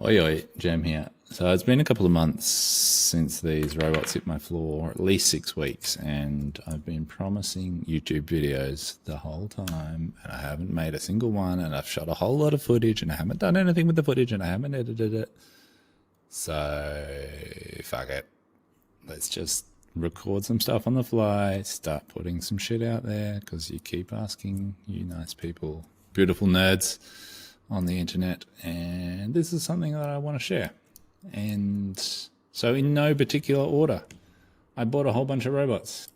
Oi, oi, Jam here. So it's been a couple of months since these robots hit my floor, at least 6 weeks, and I've been promising YouTube videos the whole time, and I haven't made a single one, and I've shot a whole lot of footage, and I haven't done anything with the footage, and I haven't edited it. So, fuck it. Let's just record some stuff on the fly, start putting some shit out there, because you keep asking, you nice people, beautiful nerds on the internet, and this is something that I want to share. And so in no particular order, I bought a whole bunch of robots.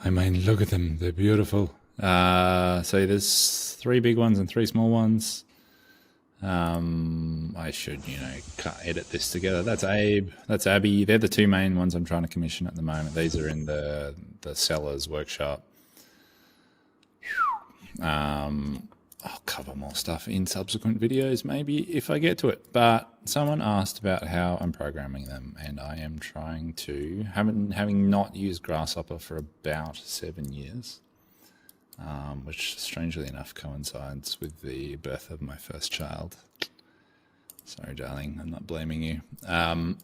I mean, look at them, they're beautiful. So there's 3 big ones and 3 small ones. I should, edit this together. That's Abe, that's Abby. They're the 2 main ones I'm trying to commission at the moment. These are in the seller's workshop. I'll cover more stuff in subsequent videos, maybe, if I get to it. But someone asked about how I'm programming them, and I am trying to, having not used Grasshopper for about 7 years, which strangely enough coincides with the birth of my first child. Sorry, darling, I'm not blaming you. I'm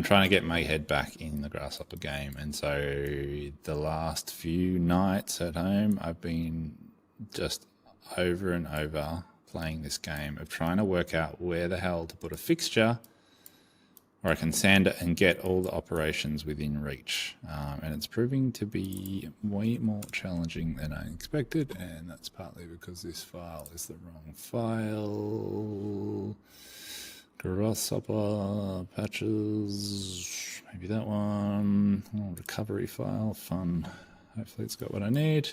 trying to get my head back in the Grasshopper game, and so the last few nights at home, I've been just over and over playing this game of trying to work out where the hell to put a fixture where I can sand it and get all the operations within reach. And it's proving to be way more challenging than I expected, and that's partly because this file is the wrong file. Grasshopper patches, maybe that one. Oh, recovery file, fun. Hopefully it's got what I need.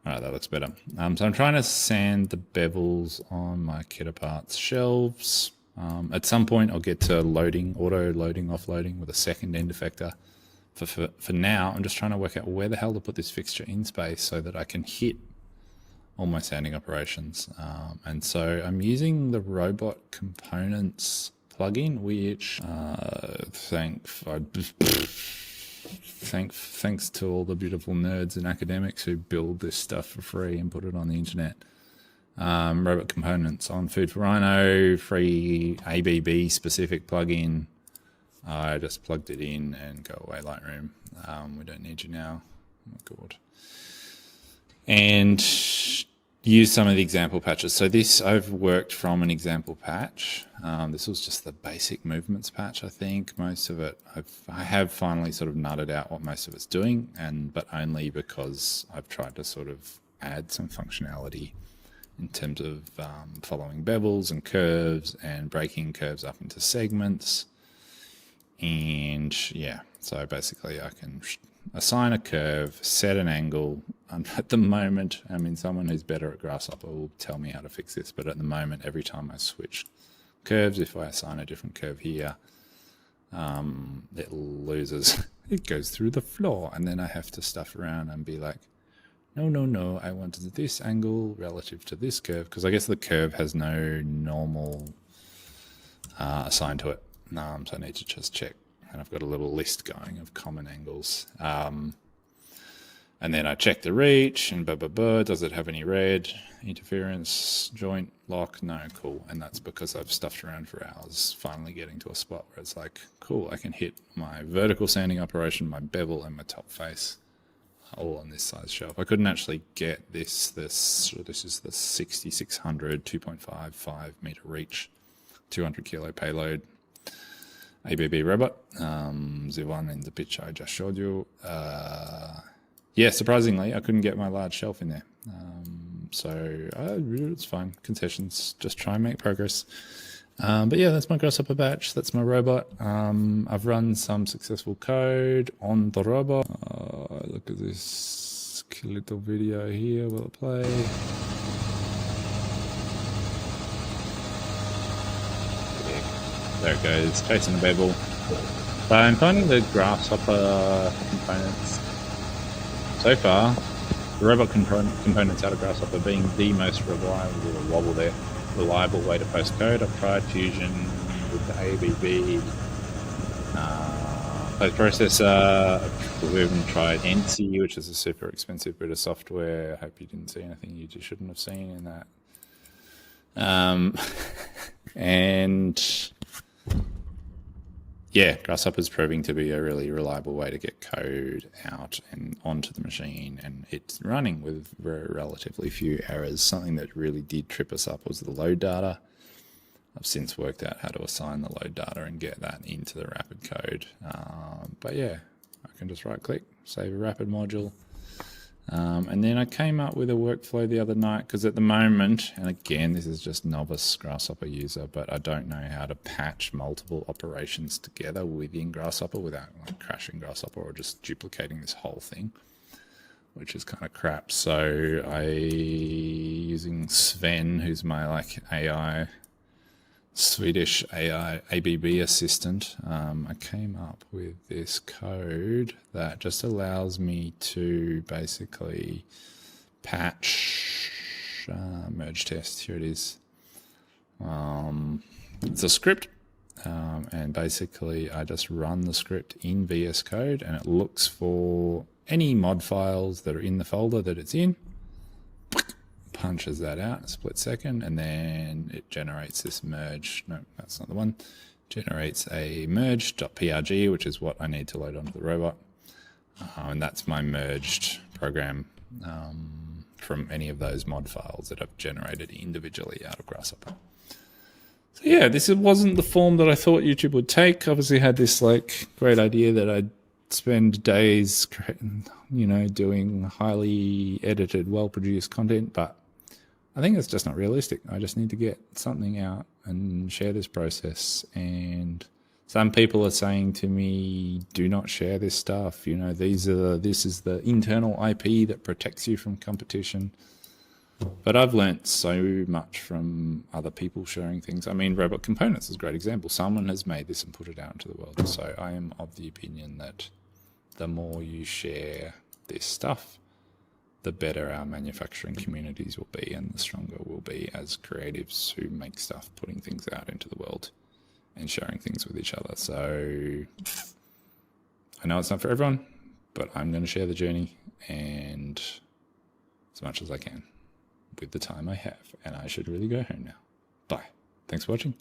All right, that looks better. So I'm trying to sand the bevels on my Kitaparts shelves. At some point, I'll get to loading, auto loading, offloading with a second end effector. For now, I'm just trying to work out where the hell to put this fixture in space so that I can hit all my sanding operations. And so I'm using the robot components plugin, which thanks to all the beautiful nerds and academics who build this stuff for free and put it on the internet. Robot components on Food for Rhino, free ABB specific plugin. I just plugged it in and go away Lightroom. We don't need you now. Oh my God. And use some of the example patches. So this, I've worked from an example patch. This was just the basic movements patch, I think. Most of it, I have finally sort of nutted out what most of it's doing, but only because I've tried to sort of add some functionality in terms of following bevels and curves and breaking curves up into segments. And yeah, so basically I can assign a curve, set an angle. At the moment, I mean, someone who's better at Grasshopper will tell me how to fix this, but at the moment, every time I switch curves, if I assign a different curve here, it loses. It goes through the floor, and then I have to stuff around and be like, no, I want this angle relative to this curve, because I guess the curve has no normal assigned to it. So I need to just check. And I've got a little list going of common angles. And then I check the reach and does it have any red, interference, joint, lock? No, cool. And that's because I've stuffed around for hours, finally getting to a spot where it's like, cool, I can hit my vertical sanding operation, my bevel, and my top face all on this size shelf. I couldn't actually get this is the 6600 2.55 meter reach, 200 kilo payload. ABB robot, the one in the picture I just showed you. Yeah, surprisingly, I couldn't get my large shelf in there. So it's fine. Concessions, just try and make progress. But yeah, that's my Grasshopper batch. That's my robot. I've run some successful code on the robot. Look at this little video here. Will it play? There it goes, chasing the bevel. So I'm finding the Grasshopper components so far, the robot components out of Grasshopper being the most reliable way to post code. I've tried Fusion with the ABB post processor. We've even tried NC, which is a super expensive bit of software. I hope you didn't see anything you just shouldn't have seen in that. And yeah, Grasshopper's proving to be a really reliable way to get code out and onto the machine, and it's running with very relatively few errors. Something that really did trip us up was the load data. I've since worked out how to assign the load data and get that into the rapid code. But yeah, I can just right click, save a rapid module. And then I came up with a workflow the other night, because at the moment, and again, this is just novice Grasshopper user, but I don't know how to patch multiple operations together within Grasshopper without like crashing Grasshopper or just duplicating this whole thing, which is kind of crap. So using Sven, who's my like AI, Swedish AI ABB assistant, I came up with this code that just allows me to basically patch merge test. Here it is. It's a script, and basically I just run the script in VS Code, and it looks for any mod files that are in the folder that it's in, punches that out in a split second, and then it generates this merge. No, that's not the one. Generates a merge.prg, which is what I need to load onto the robot. And that's my merged program from any of those mod files that I've generated individually out of Grasshopper. So yeah, this wasn't the form that I thought YouTube would take. Obviously had this like great idea that I'd spend days, doing highly edited, well-produced content, but I think it's just not realistic. I just need to get something out and share this process. And some people are saying to me, do not share this stuff. This is the internal IP that protects you from competition. But I've learnt so much from other people sharing things. I mean, Robot Components is a great example. Someone has made this and put it out into the world. So I am of the opinion that the more you share this stuff, the better our manufacturing communities will be, and the stronger we'll be as creatives who make stuff, putting things out into the world and sharing things with each other. So I know it's not for everyone, but I'm going to share the journey, and as much as I can with the time I have, and I should really go home now. Bye. Thanks for watching.